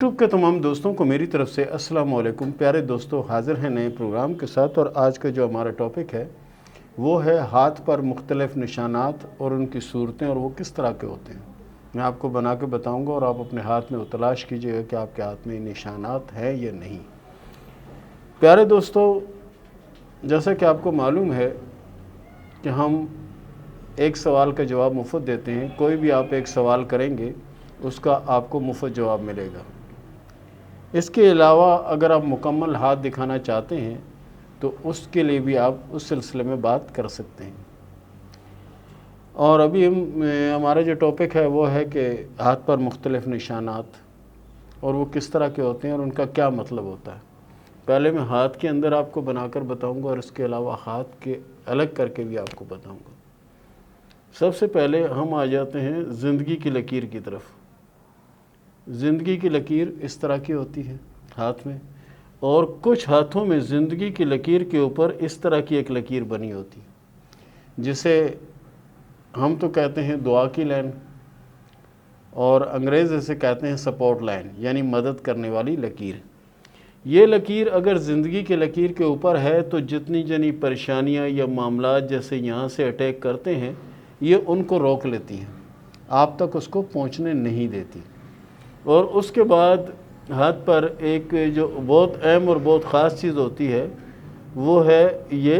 YouTube के तमाम दोस्तों को मेरी तरफ से अस्सलाम वालेकुम। प्यारे दोस्तों, हाज़िर हैं नए प्रोग्राम के साथ। और आज का जो हमारा टॉपिक है वो है हाथ पर मुख्तलिफ़ निशानात और उनकी सूरतें और वो किस तरह के होते हैं। मैं आपको बना के बताऊंगा और आप अपने हाथ में तलाश कीजिएगा कि आपके हाथ में निशानात हैं या नहीं। प्यारे दोस्तों, जैसा कि आपको मालूम है कि हम एक सवाल का जवाब मुफ्त देते हैं। कोई भी आप एक सवाल करेंगे उसका आपको मुफ्त जवाब मिलेगा। इसके अलावा अगर आप मुकम्मल हाथ दिखाना चाहते हैं तो उसके लिए भी आप उस सिलसिले में बात कर सकते हैं। और अभी हमारा जो टॉपिक है वो है कि हाथ पर मुख्तलिफ़ निशानात और वो किस तरह के होते हैं और उनका क्या मतलब होता है। पहले मैं हाथ के अंदर आपको बनाकर बताऊंगा और इसके अलावा हाथ के अलग करके भी आपको बताऊंगा। सबसे पहले हम आ जाते हैं ज़िंदगी की लकीर की तरफ। ज़िंदगी की लकीर इस तरह की होती है हाथ में, और कुछ हाथों में ज़िंदगी की लकीर के ऊपर इस तरह की एक लकीर बनी होती है जिसे हम तो कहते हैं दुआ की लाइन, और अंग्रेज़ इसे कहते हैं सपोर्ट लाइन, यानी मदद करने वाली लकीर। ये लकीर अगर ज़िंदगी की लकीर के ऊपर है तो जितनी जनी परेशानियां या मामला जैसे यहाँ से अटैक करते हैं ये उनको रोक लेती हैं, आप तक उसको पहुँचने नहीं देती। और उसके बाद हाथ पर एक जो बहुत अहम और बहुत ख़ास चीज़ होती है वो है ये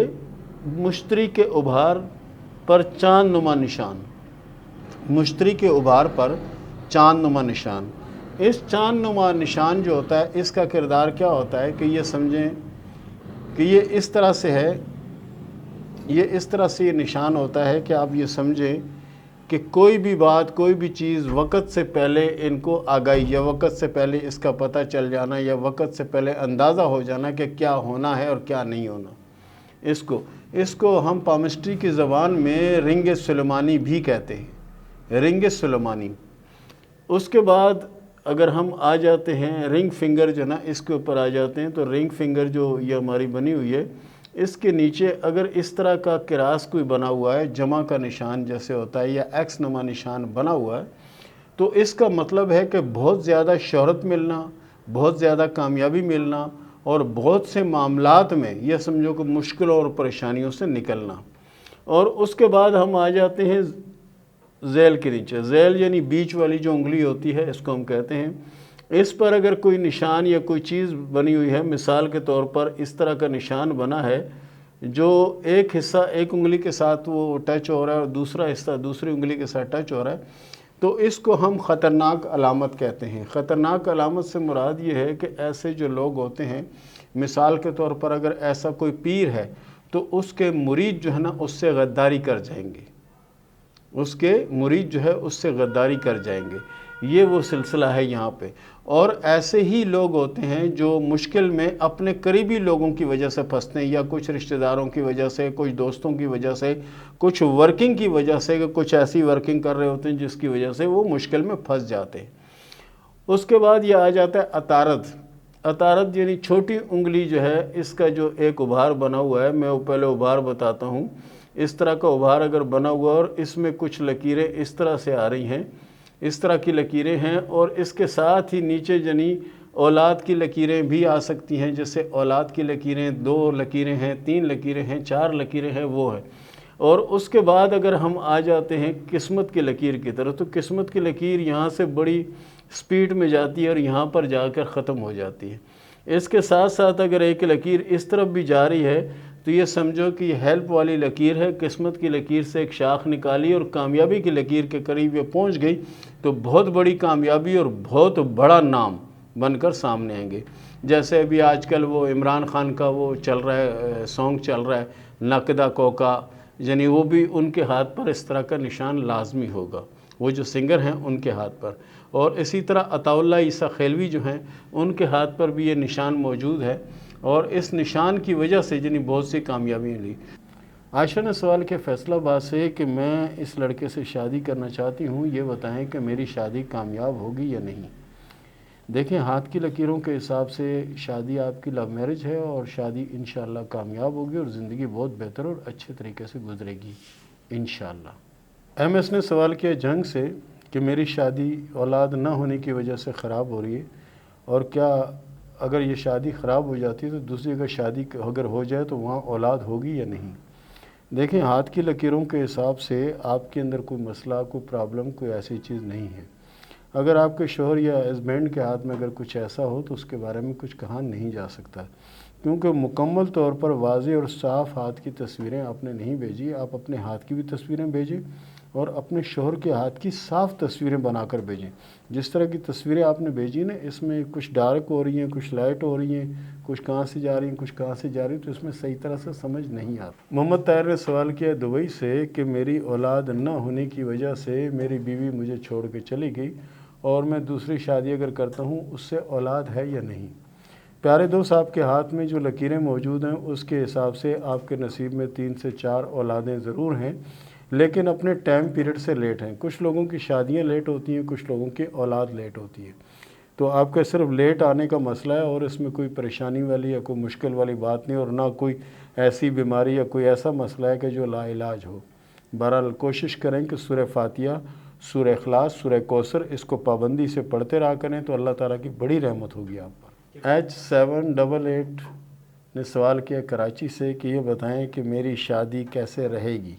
मुश्तरी के उभार पर चाँद नुमा निशान। मुश्तरी के उभार पर चाँद नुमा निशान। इस चाँद नुमा निशान जो होता है इसका किरदार क्या होता है कि ये समझें कि ये इस तरह से है, ये इस तरह से ये निशान होता है कि आप ये समझें कि कोई भी बात, कोई भी चीज़ वक़्त से पहले इनको आगाही या वक़्त से पहले इसका पता चल जाना या वक़्त से पहले अंदाज़ा हो जाना कि क्या होना है और क्या नहीं होना। इसको हम पामिस्ट्री की ज़बान में रिंग सुलेमानी भी कहते हैं, रिंग सुलेमानी। उसके बाद अगर हम आ जाते हैं रिंग फिंगर जो ना, इसके ऊपर आ जाते हैं तो रिंग फिंगर जो ये हमारी बनी हुई है, इसके नीचे अगर इस तरह का किरास कोई बना हुआ है, जमा का निशान जैसे होता है या एक्स नुमा निशान बना हुआ है, तो इसका मतलब है कि बहुत ज़्यादा शोहरत मिलना, बहुत ज़्यादा कामयाबी मिलना और बहुत से मामलात में यह समझो कि मुश्किलों और परेशानियों से निकलना। और उसके बाद हम आ जाते हैं ज़ैल के नीचे। ज़ैल यानी बीच वाली जो उंगली होती है इसको हम कहते हैं। इस पर अगर कोई निशान या कोई चीज़ बनी हुई है, मिसाल के तौर पर इस तरह का निशान बना है जो एक हिस्सा एक उंगली के साथ वो टच हो रहा है और दूसरा हिस्सा दूसरी उंगली के साथ टच हो रहा है, तो इसको हम ख़तरनाक अलामत कहते हैं। ख़तरनाक अलामत से मुराद ये है कि ऐसे जो लोग होते हैं, मिसाल के तौर पर अगर ऐसा कोई पीर है तो उसके मुरीद जो है ना उससे गद्दारी कर जाएंगे, उसके मुरीद जो है उससे गद्दारी कर जाएंगे। ये वो सिलसिला है यहाँ पे। और ऐसे ही लोग होते हैं जो मुश्किल में अपने करीबी लोगों की वजह से फंसते हैं, या कुछ रिश्तेदारों की वजह से, कुछ दोस्तों की वजह से, कुछ वर्किंग की वजह से, कुछ ऐसी वर्किंग कर रहे होते हैं जिसकी वजह से वो मुश्किल में फंस जाते हैं। उसके बाद ये आ जाता है अतारद। अतारद यानी छोटी उंगली जो है, इसका जो एक उभार बना हुआ है, मैं वो पहले उभार बताता हूँ। इस तरह का उभार अगर बना हुआ और इसमें कुछ लकीरें इस तरह से आ रही हैं, इस तरह की लकीरें हैं, और इसके साथ ही नीचे जनी औलाद की लकीरें भी आ सकती हैं। जैसे औलाद की लकीरें, 2 लकीरें हैं, 3 लकीरें हैं, 4 लकीरें हैं, वो है। और उसके बाद अगर हम आ जाते हैं किस्मत की लकीर की तरफ, तो किस्मत की लकीर यहाँ से बड़ी स्पीड में जाती है और यहाँ पर जाकर ख़त्म हो जाती है। इसके साथ साथ अगर एक लकीर इस तरफ भी जा रही है तो ये समझो कि ये हेल्प वाली लकीर है। किस्मत की लकीर से एक शाख निकाली और कामयाबी की लकीर के करीब ये पहुंच गई तो बहुत बड़ी कामयाबी और बहुत बड़ा नाम बनकर सामने आएंगे। जैसे अभी आजकल वो इमरान खान का वो चल रहा है, सॉन्ग चल रहा है नकदा कोका, यानी वो भी उनके हाथ पर इस तरह का निशान लाजमी होगा, वो जो सिंगर हैं उनके हाथ पर। और इसी तरह अताउल्लाह ईसा खेलवी जो हैं उनके हाथ पर भी ये निशान मौजूद है, और इस निशान की वजह से जिन्हें बहुत सी कामयाबियाँ ली। आयशा ने सवाल किया फैसलाबाद से कि मैं इस लड़के से शादी करना चाहती हूँ, ये बताएं कि मेरी शादी कामयाब होगी या नहीं। देखें, हाथ की लकीरों के हिसाब से शादी आपकी लव मैरिज है और शादी इंशाअल्लाह कामयाब होगी और ज़िंदगी बहुत बेहतर और अच्छे तरीके से गुजरेगी इंशाअल्लाह। MS ने सवाल किया जंग से कि मेरी शादी औलाद ना होने की वजह से ख़राब हो रही है اور کیا اگر یہ شادی خراب ہو جاتی ہے تو دوسری اگر شادی اگر ہو جائے تو وہاں اولاد ہوگی یا نہیں؟ دیکھیں، ہاتھ کی لکیروں کے حساب سے آپ کے اندر کوئی مسئلہ، کوئی پرابلم، کوئی ایسی چیز نہیں ہے۔ اگر آپ کے شوہر یا ہسبینڈ کے ہاتھ میں اگر کچھ ایسا ہو تو اس کے بارے میں کچھ کہا نہیں جا سکتا، کیونکہ مکمل طور پر واضح اور صاف ہاتھ کی تصویریں آپ نے نہیں بھیجی۔ آپ اپنے ہاتھ کی بھی تصویریں بھیجیں اور اپنے شوہر کے ہاتھ کی صاف تصویریں بنا کر بھیجیں۔ جس طرح کی تصویریں آپ نے بھیجی نا، اس میں کچھ ڈارک ہو رہی ہیں، کچھ لائٹ ہو رہی ہیں، کچھ کہاں سے جا رہی ہیں، کچھ کہاں سے جا رہی ہیں، تو اس میں صحیح طرح سے سمجھ نہیں آتا۔ محمد طاہر نے سوال کیا دبئی سے کہ میری اولاد نہ ہونے کی وجہ سے میری بیوی مجھے چھوڑ کے چلی گئی اور میں دوسری شادی اگر کرتا ہوں اس سے اولاد ہے یا نہیں؟ پیارے دوست، آپ کے ہاتھ میں جو لکیریں موجود ہیں اس کے حساب سے آپ کے نصیب میں 3 سے 4 اولادیں ضرور ہیں، لیکن اپنے ٹائم پیریڈ سے لیٹ ہیں۔ کچھ لوگوں کی شادیاں لیٹ ہوتی ہیں، کچھ لوگوں کی اولاد لیٹ ہوتی ہے۔ تو آپ کا صرف لیٹ آنے کا مسئلہ ہے اور اس میں کوئی پریشانی والی یا کوئی مشکل والی بات نہیں، اور نہ کوئی ایسی بیماری یا کوئی ایسا مسئلہ ہے کہ جو لا علاج ہو۔ بہرحال کوشش کریں کہ سورہ فاتحہ، سورہ اخلاص، سورہ کوثر اس کو پابندی سے پڑھتے رہا کریں تو اللہ تعالیٰ کی بڑی رحمت ہوگی آپ پر۔ H788 نے سوال کیا کراچی سے کہ یہ بتائیں کہ میری شادی کیسے رہے گی؟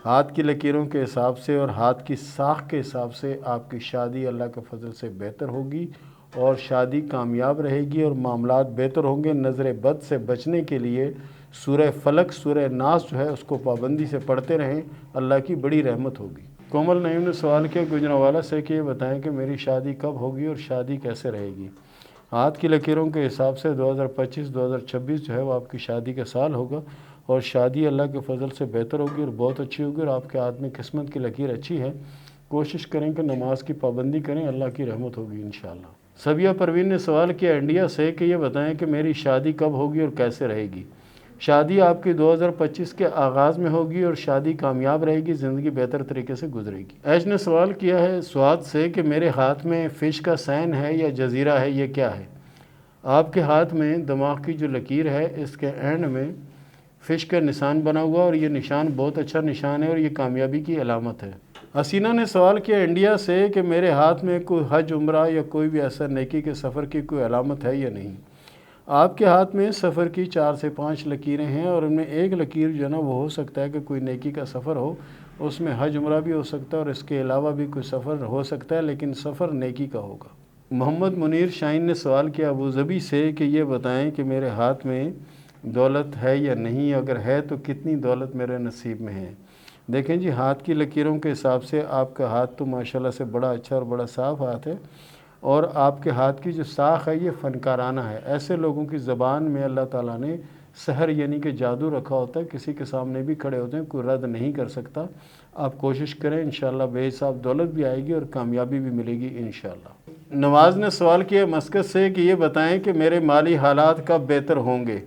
ہاتھ کی لکیروں کے حساب سے اور ہاتھ کی ساکھ کے حساب سے آپ کی شادی اللہ کے فضل سے بہتر ہوگی اور شادی کامیاب رہے گی اور معاملات بہتر ہوں گے۔ نظر بد سے بچنے کے لیے سورہ فلق، سورہ ناس جو ہے اس کو پابندی سے پڑھتے رہیں، اللہ کی بڑی رحمت ہوگی۔ کومل نعیم نے سوال کیا گجرانوالہ سے کہ یہ بتائیں کہ میری شادی کب ہوگی اور شادی کیسے رہے گی؟ ہاتھ کی لکیروں کے حساب سے 2025-2026 جو ہے وہ آپ کی شادی کا سال ہوگا اور شادی اللہ کے فضل سے بہتر ہوگی اور بہت اچھی ہوگی، اور آپ کے ہاتھ میں قسمت کی لکیر اچھی ہے۔ کوشش کریں کہ نماز کی پابندی کریں، اللہ کی رحمت ہوگی انشاءاللہ۔ سبیہ پروین نے سوال کیا انڈیا سے کہ یہ بتائیں کہ میری شادی کب ہوگی اور کیسے رہے گی؟ شادی آپ کی 2025 کے آغاز میں ہوگی اور شادی کامیاب رہے گی، زندگی بہتر طریقے سے گزرے گی۔ ایش نے سوال کیا ہے سوات سے کہ میرے ہاتھ میں فش کا سائن ہے یا جزیرہ ہے، یہ کیا ہے؟ آپ کے ہاتھ میں دماغ کی جو لکیر ہے اس کے اینڈ میں فش کا نشان بنا ہوا، اور یہ نشان بہت اچھا نشان ہے اور یہ کامیابی کی علامت ہے۔ حسینہ نے سوال کیا انڈیا سے کہ میرے ہاتھ میں کوئی حج، عمرہ یا کوئی بھی ایسا نیکی کے سفر کی کوئی علامت ہے یا نہیں؟ آپ کے ہاتھ میں سفر کی 4 سے 5 لکیریں ہیں، اور ان میں ایک لکیر جو ہے نا وہ ہو سکتا ہے کہ کوئی نیکی کا سفر ہو، اس میں حج عمرہ بھی ہو سکتا ہے اور اس کے علاوہ بھی کوئی سفر ہو سکتا ہے، لیکن سفر نیکی کا ہوگا۔ محمد منیر شاہین نے سوال کیا ابوظبی سے کہ یہ بتائیں کہ میرے ہاتھ میں دولت ہے یا نہیں، اگر ہے تو کتنی دولت میرے نصیب میں ہے؟ دیکھیں جی، ہاتھ کی لکیروں کے حساب سے آپ کا ہاتھ تو ماشاءاللہ سے بڑا اچھا اور بڑا صاف ہاتھ ہے، اور آپ کے ہاتھ کی جو ساکھ ہے یہ فنکارانہ ہے۔ ایسے لوگوں کی زبان میں اللہ تعالیٰ نے سحر یعنی کہ جادو رکھا ہوتا ہے، کسی کے سامنے بھی کھڑے ہوتے ہیں، کوئی رد نہیں کر سکتا۔ آپ کوشش کریں، انشاءاللہ بے حساب دولت بھی آئے گی اور کامیابی بھی ملے گی انشاءاللہ۔ نواز نے سوال کیا مسکت سے کہ یہ بتائیں کہ میرے مالی حالات کب بہتر ہوں گے؟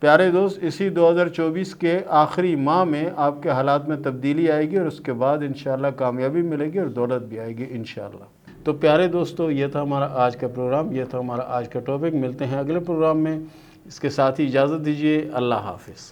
پیارے دوست، اسی 2024 کے آخری ماہ میں آپ کے حالات میں تبدیلی آئے گی اور اس کے بعد انشاءاللہ کامیابی ملے گی اور دولت بھی آئے گی انشاءاللہ۔ تو پیارے دوستو، یہ تھا ہمارا آج کا پروگرام، یہ تھا ہمارا آج کا ٹاپک۔ ملتے ہیں اگلے پروگرام میں، اس کے ساتھ ہی اجازت دیجیے، اللہ حافظ۔